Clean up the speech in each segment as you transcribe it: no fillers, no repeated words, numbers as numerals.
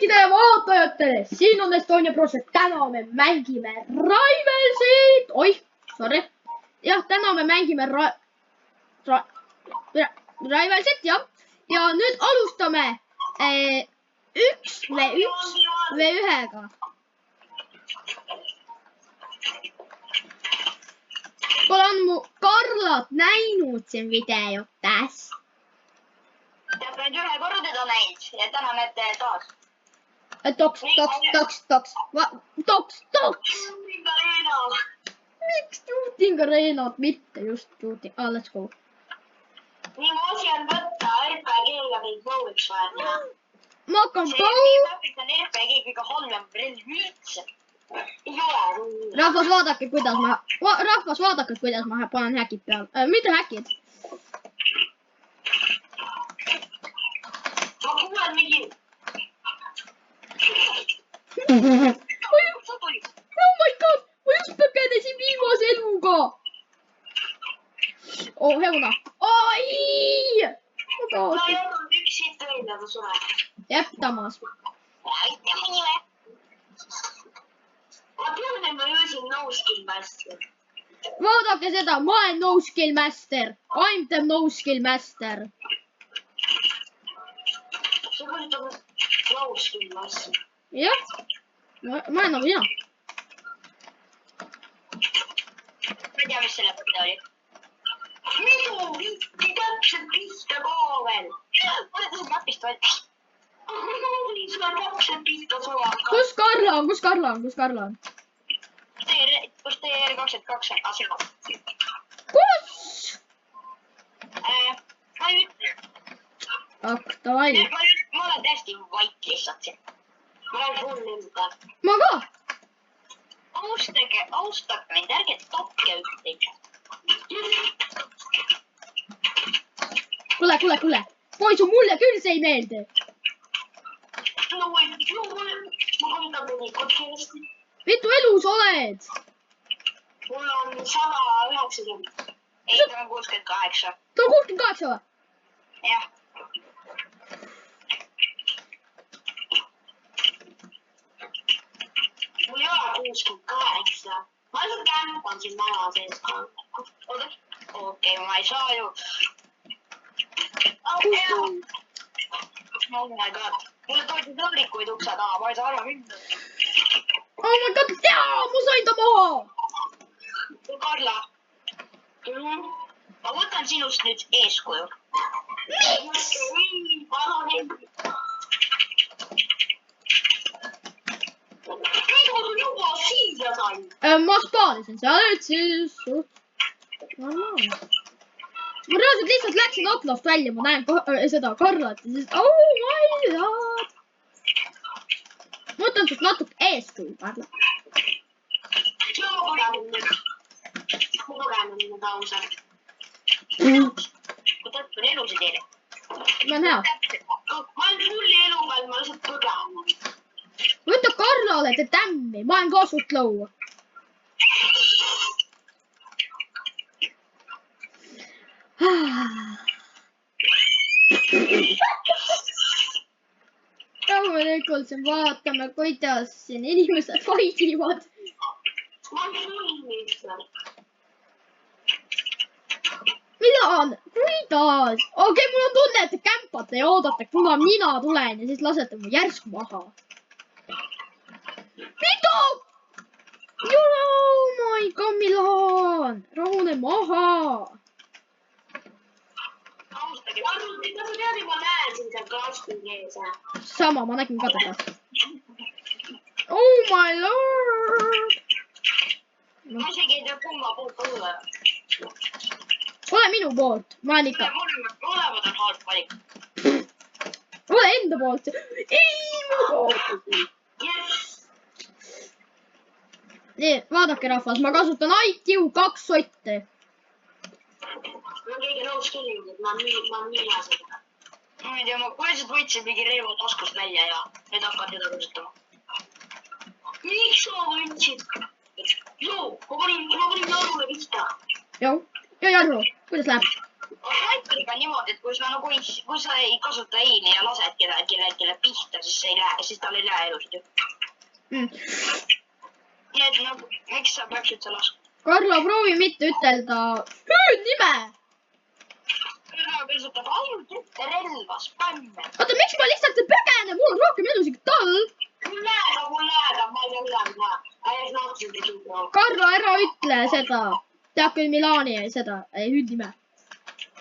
kõikidele vaatajatele, siin on Estonia Bros, et täna me mängime Rivalsit. Oih, sorry. Jah, täna me mängime Rivalsit, jah. Ja nüüd alustame 1v1-ga. Olen mu Karlat näinud siin videotes. Ja pead ühe korda teda näid ja täna näete taas. Toks. Miks Shooting Arenat, mitte just Shooting. Let's go. Nii mu asi on võtta RPG-ga või Bowiks vaja. Ma hakkan See Bow. on RPG kõige halvem relv üldse. Ei ole. Rahvas vaadake, kuidas ma panen häkid peal. Mitte häkid. Ma kuulen mingi... Oh my god, ma just põgenesin viimase eluga. Oh, heuna. Oi! No ei olnud üks siit välja, ta sureb. Jep, Tamas. Aitäh minime. Ma tean, et ma jõusin no-skill master. Vaadake seda, ma olen no-skill master. I'm the no-skill master. See kasutab no-skill master. Jah, ma olen nagu mina. Ma ei tea, mis selle mõte oli. Minu visti täpselt pihta ka veel. Mulle tõseb napist valmis. Minu sulle täpselt pihta suva. Kus Karla on? Kus teie R22 on asema? Kus? Ma ei ütle. Davai. Ma olen täiesti vait lihtsalt siin. Ma olen full enda. Ma ka. Austage mind, ärge topke üksteist. Kuule. Poisu, mulle küll see ei meeldi. No ma kasutan tegi kodkeelest. Mitu elus oled? Mul on 190. Ei, ta on 68. Ta on 68 või? Jah. Mul ei ole 68. Ma lihtsalt kämpan siin maja sees. Okei, ma ei saa ju. Oh my god. Mulle toodi tõrikuid ukse taha, ma ei saa aru minna. Oh my god, jaa, ma sain ta maha. Karla. Ma võtan sinust nüüd eeskuju. Miks? Kõik on juba siia sain. Ma spaanisin seal, et siis... Ma reaalselt lihtsalt läksin aknast välja, ma näen seda Karlat ja siis... Oh my god! Ma võtan sust natuke eeskuju, Karla. Ma kogenud nüüd ausalt. Ma tõttan elusid teile. Ma on hea. Ma olen fulli elu peal, ma lihtsalt põgenud. Võta Karlale te tämmi, ma olen ka suht low. Rahulikult siin vaatame, kuidas siin inimesed vaidivad. Ma olen fulli lihtsalt. Milan, kuidas? Okei, mul on tunne, et te kämpate ja oodate, kuna mina tulen ja siis lasete mu järsku maha. Mida? Oh my god, Milan! Rahune maha! Austage, kas sa tead, ma näen siin seal klassi ees. Sama, ma nägin ka teda. Oh my lord! Ma isegi ei tea, kumma poolt olla. Ole minu poolt, ma olen ikka. Mõlemad on halb valik. Ole enda poolt. Ei, ma kaotasin. Nii, vaadake rahvas, ma kasutan IQ 2 sotte. Ma keegi nõus killinud, et ma nii hea seda. Ma ei tea, ma lihtsalt võtsin mingi reivu taskust välja ja nüüd hakkad teda kasutama. Miks sa võtsid? Joo, ma panin Jarule pihta. Joo, Jarlu, kuidas läheb? Aitäh! lastriga niimoodi, et kui sa ei kasuta eini ja lased kellelegi pihta, siis tal ei lähe elusid. Nii et nagu, miks sa peaks üldse laskma? Karlo, proovi mitte ütelda nime. Karlo kasutab ainult ühte relva, spämme. Oota, miks ma lihtsalt ei põgene? Mul on rohkem elusid kui tal. Mul läheb, ma ei tea midagi näha. Karlo, ära ütle seda. Tead küll Milani seda, hüüdnime.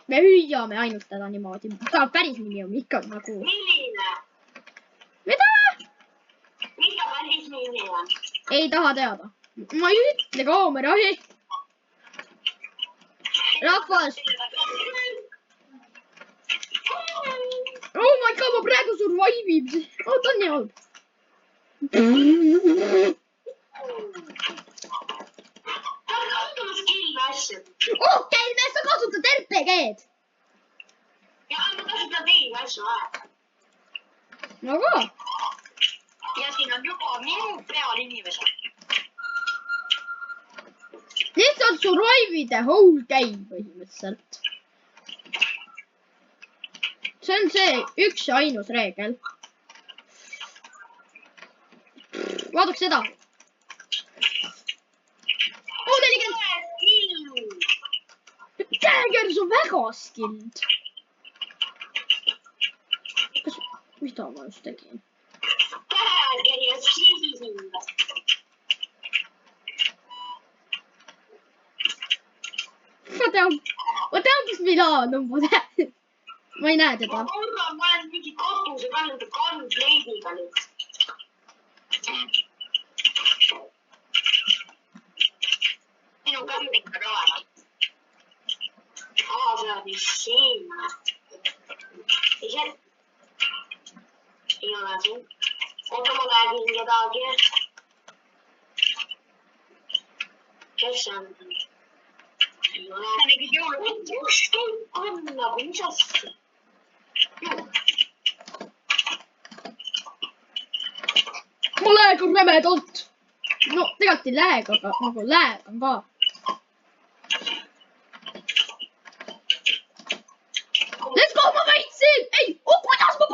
Me hüüame ainult teda niimoodi. Ta päris nimi on ikka nagu... Milline? Mida? Mis ta päris nimi on? Ei taha teada. Ma ei ütle kaamerahi. Rahvas. Oh my god, ma praegu survive'ib. Oh, ta on nii halb. Okei, me sa kasutad RPG-d. Ja, ma kasutan teisi asju vaja. No ka. Ja siin on juba minu peal inimesed. Lihtsalt survive the whole game põhimõtteliselt. See on see üks ja ainus reegel. Vaadake seda. Oh, 40. Jäger, see on väga skilled. Mis ta ma just tegin? Jäger ja skilled. Ma tean, kes Milan on. Ma ei näe teda. Ma korran, ma olen mingi katuse ka nende gunblade'iga nüüd. Minu kämbika ka vaja. See on vist siin. Ei ole siin. Oota, ma nägin kedagi. Kes see on? Ei ole. Ta nägi jõulukott. Just annab, mis asja? Ma lääg on rämedalt. No, tegelikult ei lääg, aga nagu lääg on ka. Let's go, ma võitsin! Ei, kuidas ma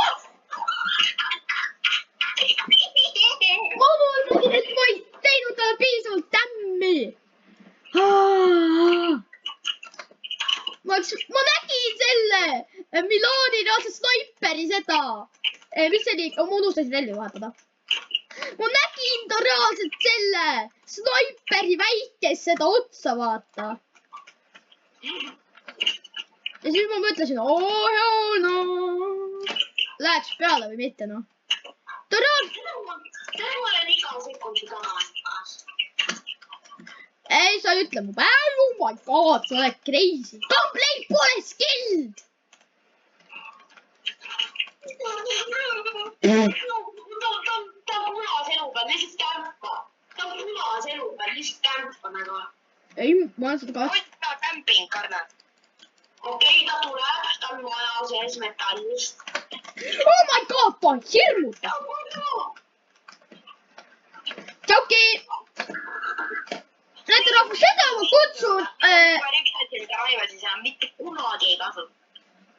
Ma mõtlesin, et ma ei teinud talle piisavalt tämmi. Ma nägin selle Milani reaalse snaiperi seda. Mis see oli? Ma unustasin relvi vahetada. Ma nägin ta reaalselt selle snaiperi väikest seda otsa vaata. Ja siis ma mõtlesin, läheks peale või mitte, noh. Ta reaalselt... Tänu olen iga sekundi taas. Ei, sa ütle mu päev, oh my god, sa oled crazy. Gunblade pole skilled! Ta on punase elu peal, lihtsalt kämpa. Ta on punase elu peal, lihtsalt kämpa nagu. Ei, ma olen seda ka... Hoid ta kämping, Karna. Okei, ta tuleb, ta on maja sees metallist. Oh my god, ta on hirmutav. Tšauki! Näete rahvus, seda ma kutsun... Raivasin seal mitte kunagi ei kasu.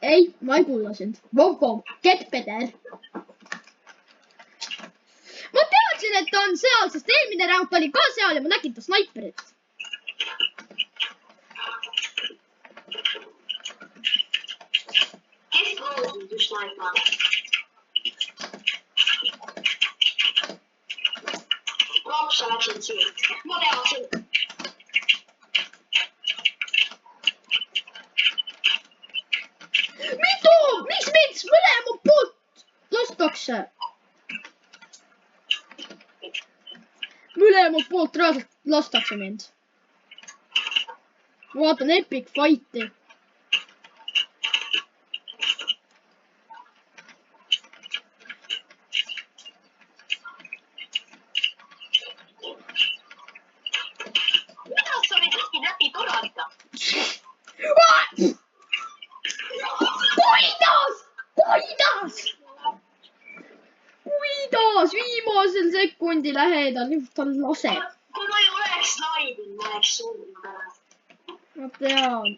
Ei, ma ei kulla sind. Vom, get better. Ma teadsin, et ta on seal, sest eelmine round oli ka seal ja ma nägin ta snaiperit. Kes proovisid just snaipada? Rops, sa läksid siit. Ma teadsin. Miks mind mõlema poolt lastakse? Mõlema poolt reaalselt lastakse mind. Ma vaatan epic fighti. Kuidas sa neid läbi torata? Kuidas? Viimasel sekundi lähedal, ta laseb. Kui ma ei oleks slaidinud, ma oleks surnud ära. Ma tean.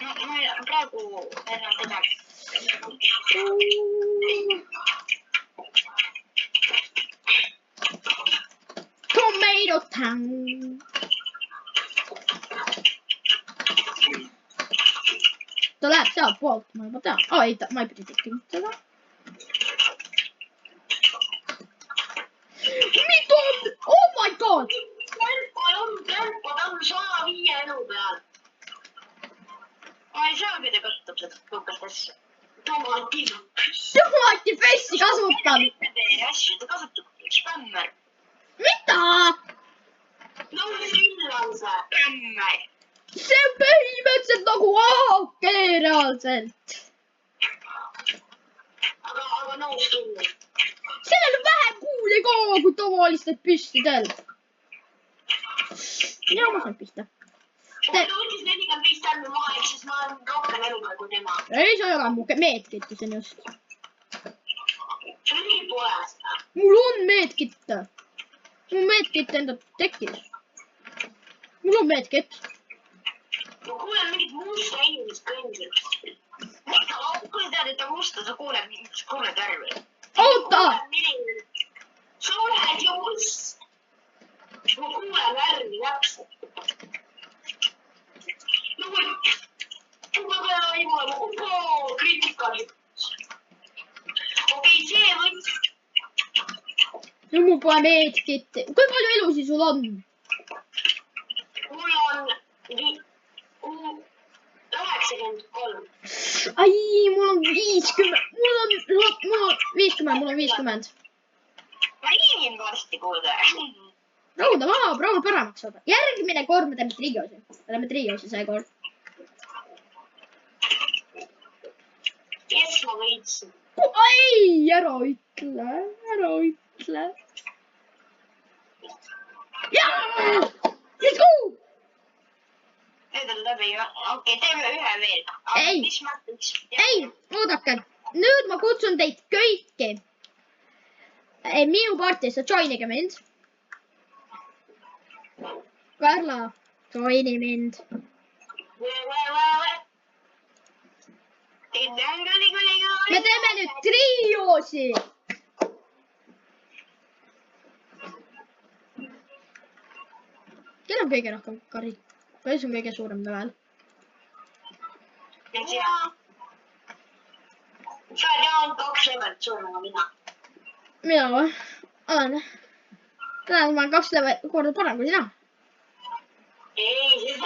Ma ma praegu enam midagi. Tomato town. Ta läheb sealt poolt, ma juba tean. Ei, ma ei pidi tekkinud seda. Mitu on? Oh my god! Tempo, ta on 105 elu peal. Ma ei saa, mida kasutab seda tõukast asja. Tomatifessi kasutan. Asju, ta kasutab spämmer. Mida? No küll on see spämmer. See on põhimõtteliselt nagu AK reaalselt. Aga nõus küll. Sellel on vähem kuuli ka kui tavalistel püstidel. Ja ma saan pihta. Kui ta võttis 45 tärmi maha, ehk siis ma olen rohkem elu peal kui tema. Ei, see ei ole mu meedkit, see on just. Sul mingi pole seda. Mul on meedkit. Mul meedkit enda tekkis. Mul on meedkit. Ma kuulen mingit musta inimest kõndil. Kui tead, et ta musta, sa kuuled värvi. Oota! Sa oled ju must. Ma kuulen värvi täpselt. No või, ma pean aimama, kriitikali. Okei, see võts. No mul pole meedkit. Kui palju elusi sul on? Mul on 93. Ai, mul on 50. Mul on 50. Ma liigin varsti, kuulda. Rahuda maha, proovi paremaks saada. Järgmine kord me teeme triosi. Me teeme triosi seekord. Kes ma võitsin? Ei, ära ütle. Jaa! Let's go! Need on läbi, okei, teeme ühe veel. Ei, oodake. Nüüd ma kutsun teid kõiki. Minu partisse, joinige mind. Karla, joini mind. Me teeme nüüd triosi. Kell on kõige rohkem kari. Kes on kõige suurem level? Sa oled jäänud 2 levelit suurema mina. Mina või? Olen. Täna ma olen 2 korda parem kui sina. Ei,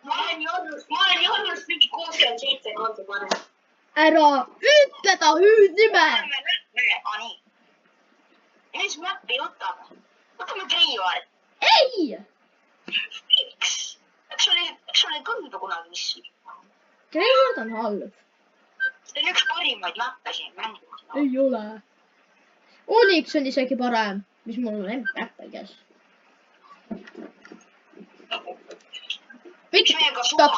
ma olen jõudnud mingi 67 korda parem. Ära ütle ta hüüdnime. Nii. Mis mäppi võtame? Võtame trio. Ei! Miks? Eks sul ei kõlda kunagi missi. Kreisord on halb. See on üks parimaid mäppe siin mängus. Ei ole. Onyx on isegi parem, mis mul on MPG-s. Miks? Stop.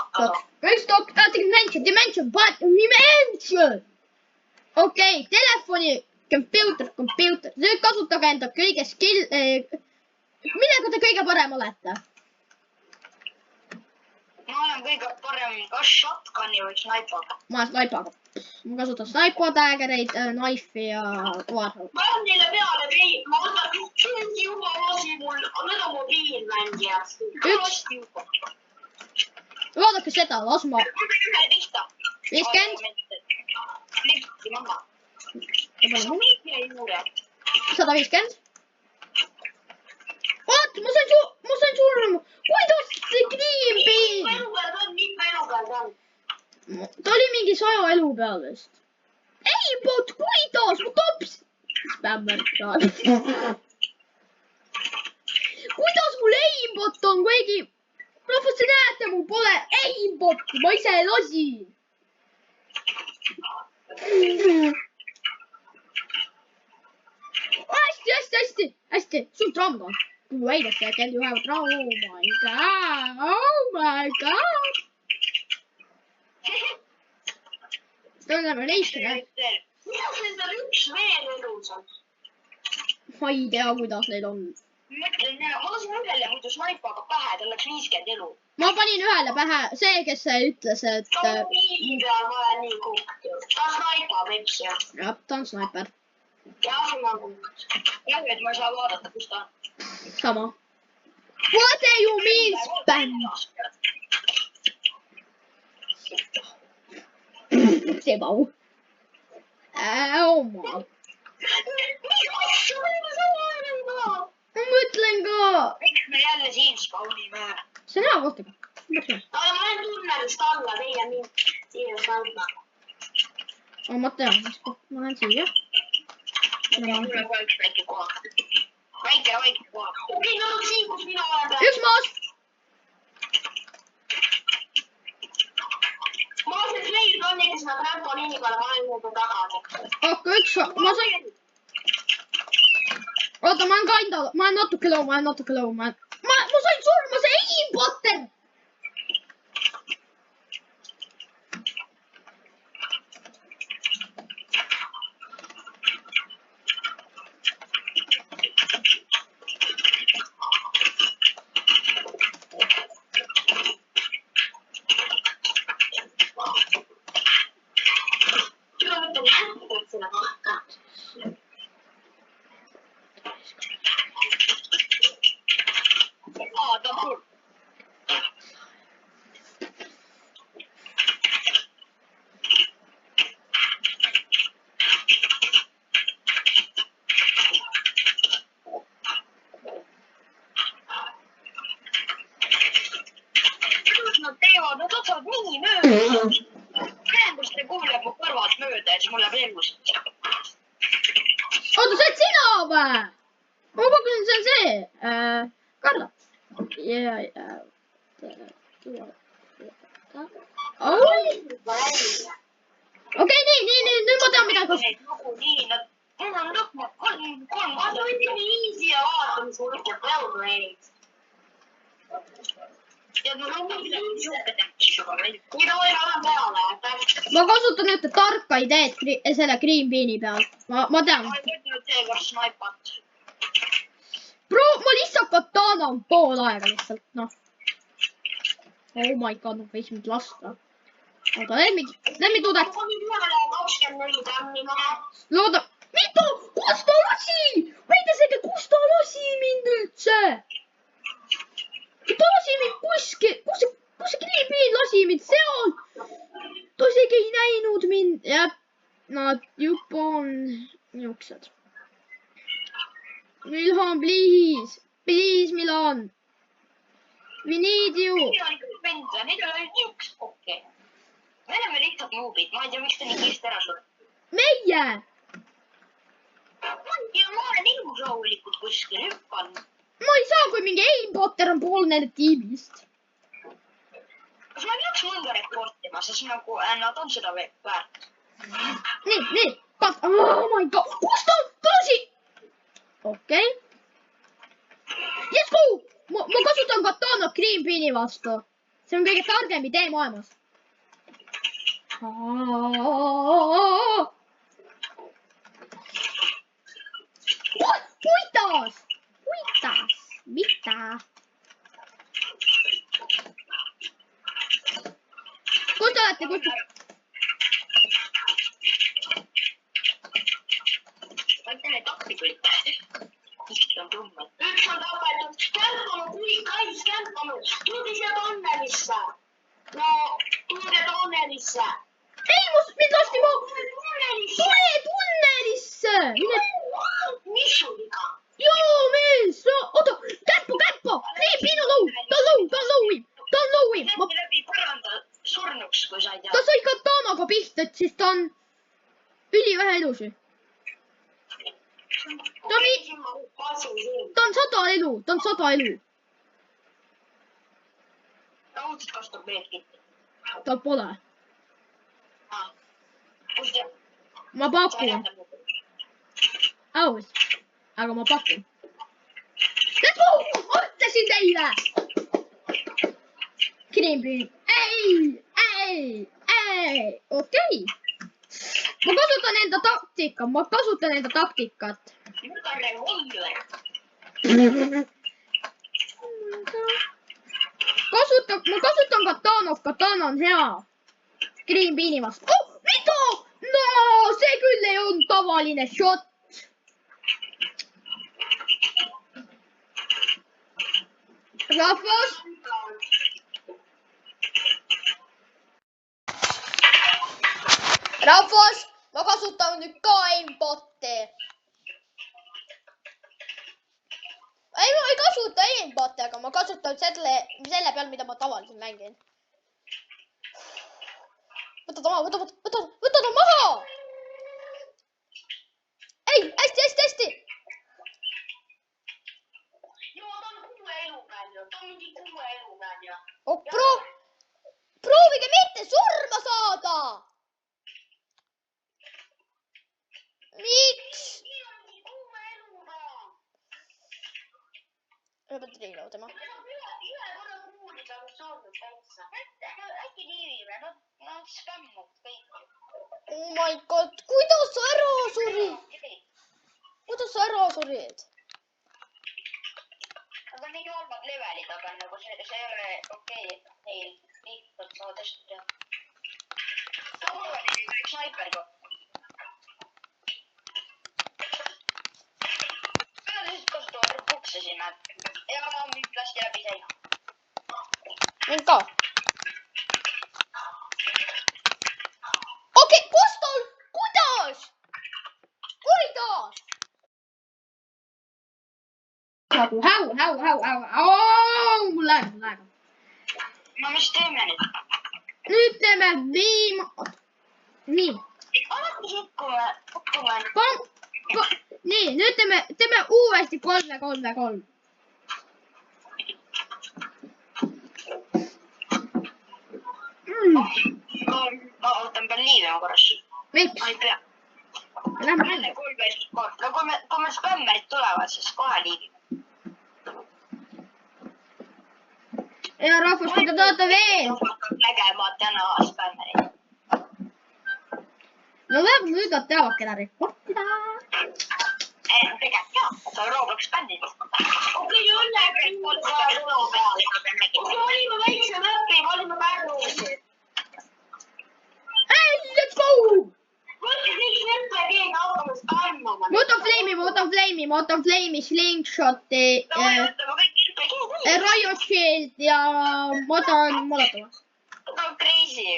Dimension. Okei, telefoni, computer. Nüüd kasutage enda kõige skill... Millega te kõige parem olete? Ma olen kõige parem kas shotgun'i või snaipaga. Ma snaipaga. Ma kasutan snaipa, daggereid, knife'i ja warhood. Ma olen neile peale peid. Ma võtan mingi juba lasi mul. Need on mobiilmängijad. Vaadake seda, las ma... 50. 150. Oot, ma sain surma. Kuidas see kriimbi? Ta oli mingi 100 elu peal vist. Ei, bot, kuidas? Ma tops... Spämmer saad. Kuidas mul aimbot on, kuigi... Rahvas, te näete, mul pole aimboti, ma ise lasin. Hästi, sul tramga. Wait a second, you have a drum. Oh my god. See on revelation, jah? Kuidas nendel üks veel elus on? Ma ei tea, kuidas neid on. Mõtlen, ma lasin ühele muidu snaipaga pähe, tal läks 50 elu. ma panin ühele pähe, see, kes ütles, et... ta on piiri peal, ma olen nii kukt. Ta snaipab, eks ju. jah, ta on snaiper. jah, sul on kukt. jah, et ma ei saa vaadata, kus ta on. Sama. What do you mean spam? see pau. Oma. mis asja me sama aega ka? ma mõtlen ka. miks me jälle siin spawnime? see on hea koht. aga ma olen tunnelist alla, teie mind siia alla. ma tean, mis koht ma lähen siia. Mulle ka üks väike koht. väike koht. okei, no siin, kus mina olen. üks maas. ma olen see Leir Tonni, kes nad trampoliini peale, ma olen nagu tagasi. aga üks, ma sain... oota, ma olen natuke low, ma sain surma, see aimbotter! Ühenduste kuuleb mu kõrvad mööda ja siis mul läheb elus. oota, see oled sina või? ma pakkusin, see on see. Karla. okei, nii, nüüd ma tean midagi. nii, mul on lõpp, kolm. ma võin easy ja vaata, mis mul ütleb peale neid. ja no ma kasutan nüüd tarka ideed selle Green Bean'i peal. ma tean. ma ei ütelnud seekord snaipat. ma lihtsalt katana on pool aega lihtsalt, noh. Oh my god, ma võiks mind lasta. oota, lämmi tudet. 24 tammi maha. looda, mida? Kus ta lasi? Võite seega, kus ta lasi mind üldse? Ta lasi mind kuskil, kus see Green Bean lasi mind seal? Ta isegi ei näinud mind. jah, nad juba on niuksed. Milhan, please. Please, Milan. We need you. Neid oli üks okei. Me oleme lihtsalt nuubid, ma ei tea, miks ta nii kiiresti ära sureb. Meie! ma olen ilmus rahulikult kuskil, hüppan. Ma ei saa, kui mingi aimbotter on pool nende tiimist. Kas ma peaks mõnda reportima, sest nagu nad on seda väärt. Nii, oh my god, kus ta on? Tõsi! Okei. Let's go! Ma kasutan katana Green Bean'i vastu. See on kõige targem idee maailmas. Puitas! Mida? Kus te olete? Ma ei tea, et appi tulid. Vist on tummad. Üks on tapetud. Kämpanud, kämpanud. Tulge siia tunnelisse. No, tulge tunnelisse. Ei, mind lasti ma... Tule tunnelisse! Mis sul viga? Joo, mees! Oota, käppo! Green Bean on low! Ta on low! Läbi läbi põranda surnuks, kui sa ei tea. Ta sai katanaga pihta, et siis ta on ülivähe elusi. Ta on 100 elu. Ta uudselt kasutab meelkit. Ta pole. Kus te? Ma pakun. Aus. Aga ma pakun. Let's go! Mõtlesin teile! Green Bean. Ei! Okei. Ma kasutan enda taktikat. Nüüd on revolver. ma kasutan katanat, katana on hea. Green Beani vastu. Oh, mida? No, see küll ei olnud tavaline shot. Rahvas. Rahvas, ma kasutan nüüd ka aimbotti. Ei, ma ei kasuta aimbotti, aga ma kasutan selle peal, mida ma tavaliselt mängin. Võta ta maha. Ei, hästi. Oh, proovige mitte surma saada. Miks? Ma pean reilama tema. Oh my god, kuidas sa ära surid? Nad on nii halvad levelid, aga nagu see ei ole okei, et neil lihtsalt saavad hästi teha. Ta oli üks snaiperga. Peale lihtsalt kasutavad bukse sinna ja mind lasti läbi seina. Mind ka. Okei, kus tal? Kuidas? Mul läheb. No mis teeme nüüd? Nüüd teeme nii. Alati hukkume. Nii, nüüd teeme uuesti 3-3-3. Ma ootan peal liivima korras. Miks? Ma ei pea. Lähme. No kui meil spämmerid tulevad, siis kohe liivime. Ja rahvas, kui te tahate veel. Nägema täna spämmerid. No vähemalt nüüd nad teavad, keda reportida. Tegelikult jah, see on Roblox bändid. Okei, õnnega olime väikse möppi, olime Pärnusse. Hey, let's go! Võtke kõik möppe, keegi hakkame spämmama. Motor Flame'i, Slingshoti, Riot Shield ja Molotov. No crazy.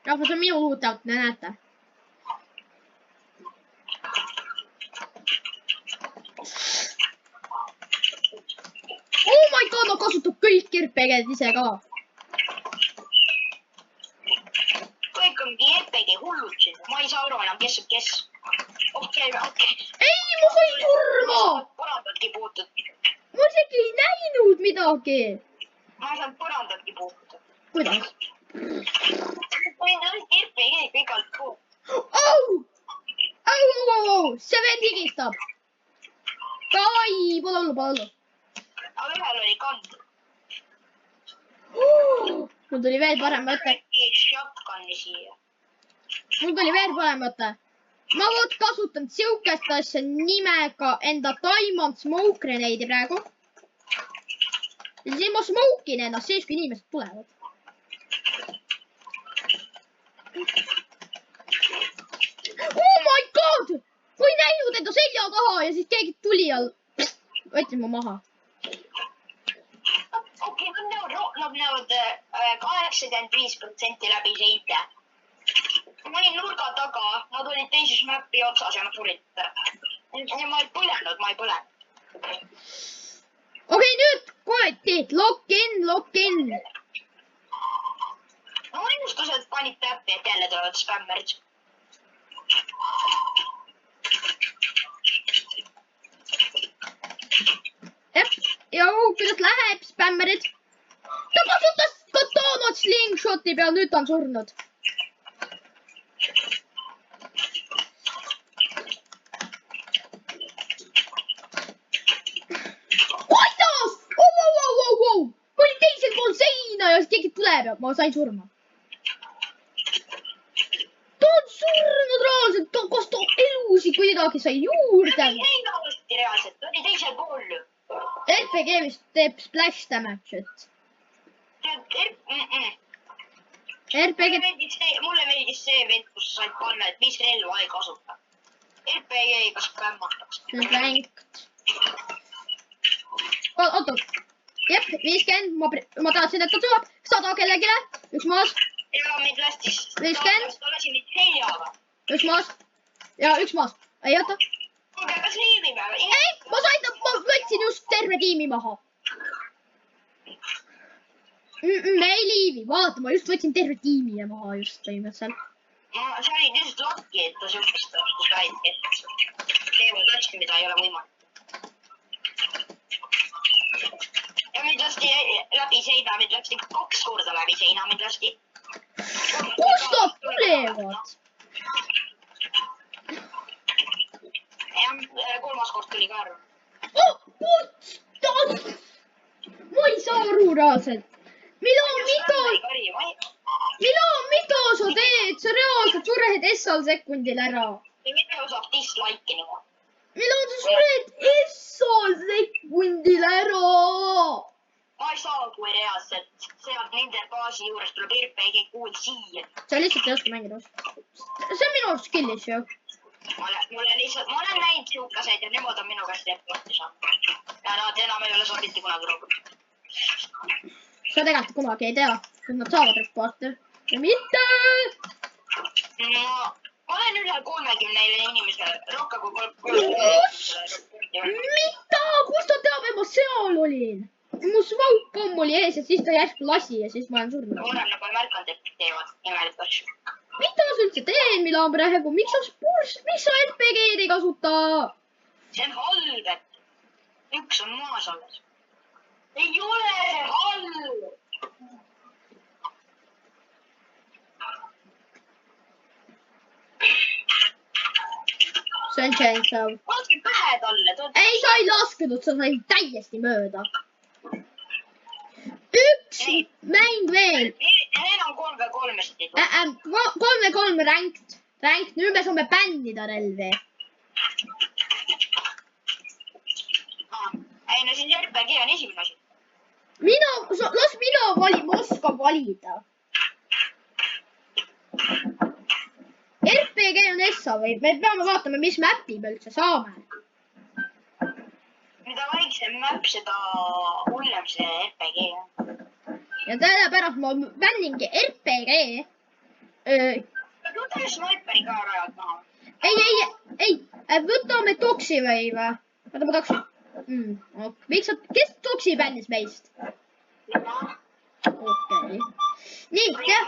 Rahvas on minu luutaut, näete. Oh my god, ma kasutan kõik kirpeged ise ka. Kõik on kirpegi hullud siin. Ma ei saa aru enam, kes on kes. Okei. Ei, ma sain surma. Põrandatki puutud. Ma isegi ei näinud midagi. Ma ei saanud põrandatki puutud. Kuidas? Võin kirpegi pikalt puutud. Au! See vend higistab. Ai, pole hullu. Aga ühel oli kand. Mul tuli veel parem mõte. Shotgun'i siia. Ma kasutan siukest asja nimega enda Diamond Smoke Grenade'i praegu. Ja siis ma smoke'in ennast siis, kui inimesed tulevad. Oh my god! Ma ei näinud enda selja taha ja siis keegi tuli ja võtsin ma maha. Okei, nad näevad 85% läbi seinte. Ma olin nurga taga, nad olid teises mäppi otsas ja nad surid. Ja ma ei põlenud. Okei, nüüd koetid, lock in. Ma ennustus, et panid täppi, et jälle tulevad spämmerid. Ja kuidas läheb, spämmerid? Ta kasutas katanat slingshoti peal, nüüd ta on surnud. Kuidas? Wow. Ma olin teisel pool seina ja siis keegi tuleb ja ma sain surma. Ta on surnud reaalselt, kas ta elusid kuidagi sai juurde? Ei reaalselt, oli teisel pool. RPG vist teeb splash damage'it. RPG. Mulle meeldis see vend, kus said panna, et mis relva ei kasuta. RPG-ga spämmataks. See on ranked. Oota. Jep, 50. Ma tahtsin, et ta tuleb 100 kellegile. Üks maas. Ja meid lastis. 50. Ta lasi meid seljaga. Üks maas. Ja üks maas. Ei, oota. Kuulge, kas liivime? Ei, ma võtsin just terve tiimi maha. Me ei liivi, vaata, ma just võtsin terve tiimi maha just põhimõtteliselt. Sa olid just lakki, et ta sihukest said, et teevad asju, mida ei ole võimalik. Ja meid lasti läbi seina, meid lasti 2 korda läbi seina, meid lasti... Kust nad tulevad? Ja 3. kord tuli ka arv. Ma ei saa aru reaalselt. Mida sa teed? Sa reaalselt sured S-al sekundil ära. Mida saab dislike'i niimoodi? Mida sa sured S-al sekundil ära? Ma ei saa, kui reaalselt sealt nende baasi juures tuleb RPG kuul siia. Sa lihtsalt ei oska mängida. See on minu arust skillis ju. Ma olen näinud siukaseid ja nemad on minu käest F-lahti saanud. Ja nad enam ei ole sobiti kunagi rohkem. Sa tegelikult kunagi ei tea, et nad saavad reporti. Ja mitte! No, ma olen üle 30 inimesele, rohkem kui 30. Mida? Kust ta teab, et ma seal olin? Mu smoke pomm oli ees ja siis ta järsku lasi ja siis ma olen surnud. Ma olen nagu märkanud, et teevad imelik asju. Mida sa üldse teen, Milan praegu? Miks sa RPG-d ei kasuta? See on halb, et üks on maas alles. Ei ole see halb! See on chainsaw. Laske pähe talle. Ei, sa ei laskenud, sa sai täiesti mööda. Üks mäng veel. Need on 3v3-st. 3v3 ranked. Nüüd me saame bännida relvi. Ei, no siis RPG on esimene asi. Las mina valin, ma oskan valida. RPG on Essa või me peame vaatama, mis mäppi me üldse saame. Mida väiksem mäpp, seda hullem see RPG on. Ja tänapärast ma bänningi RPG. Võta snaiperi ka rajad maha. Ei, võtame toksi või? Võta ma toksi. Kes toksi bännis meist? Okei. Nii, jah.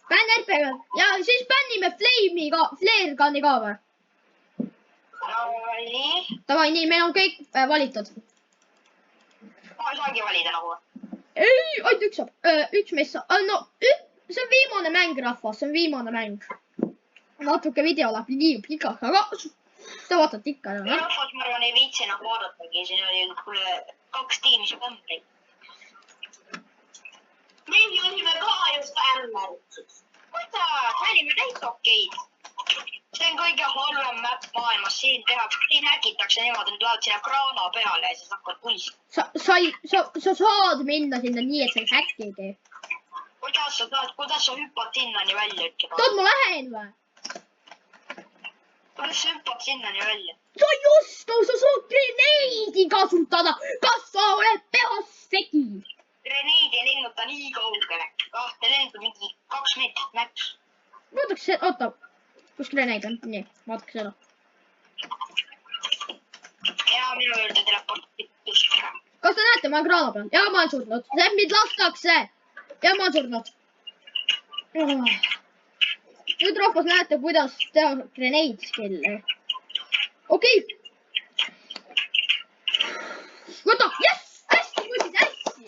Bänn RPG. Ja siis bännime flare gun'i ka või? Tavai, nii, meil on kõik valitud. Ma ei saagi valida nagu. Ei, ainult üks saab. Üks meist saab. No, see on viimane mäng, rahvas. See on viimane mäng. Natuke video läheb nii pikaks, aga sa vaatad ikka. Rahvas, ma arvan, ei viitsi nagu vaadatagi. Siin oli 2 tiimi spämmeid. Meil olime ka ju spämmeid. Kuidas? Olime täitsa okeid. See on kõige halvem mäpp maailmas. Siin häkitakse niimoodi, nüüd laad sinna kraana peale ja siis hakkad pulsi. Sa saad minna sinna nii, et sa ei häkkigi. Kuidas sa hüppad sinnani välja ütlema? Tood ma lähen või? Kuidas sa hüppad sinnani välja? Sa ei oska, sa saad greneidi kasutada. Kas sa oled peas segi? Greneidi ei lennuta nii kaugele. Kahte lendu mingi 2 meetrit mäks. Vaataks see, oota. Kus greneid on? Nii, vaataks seda. Ja minu juurde teleportitus. Kas te näete, ma olen kraana peal? Ja ma olen surnud. See mind lastakse. Ja ma olen surnud. Nüüd rahvas näete, kuidas teha grenade skill'i. Okei. Võta, jess! Hästi, poisid, hästi!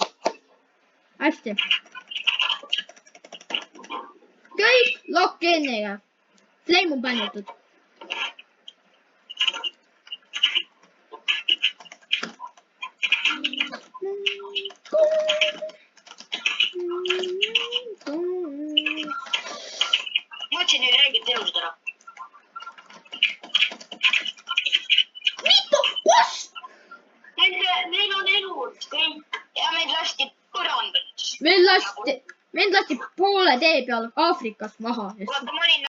Hästi. Kõik lock-in'iga. Flame on bännitud. Mõtlesin, et räägid teost ära. Mida? Kus? Neil on elud kõik. Ja meid lasti põrandalt. mind lasti poole tee peal Aafrikas maha. vaata, ma olin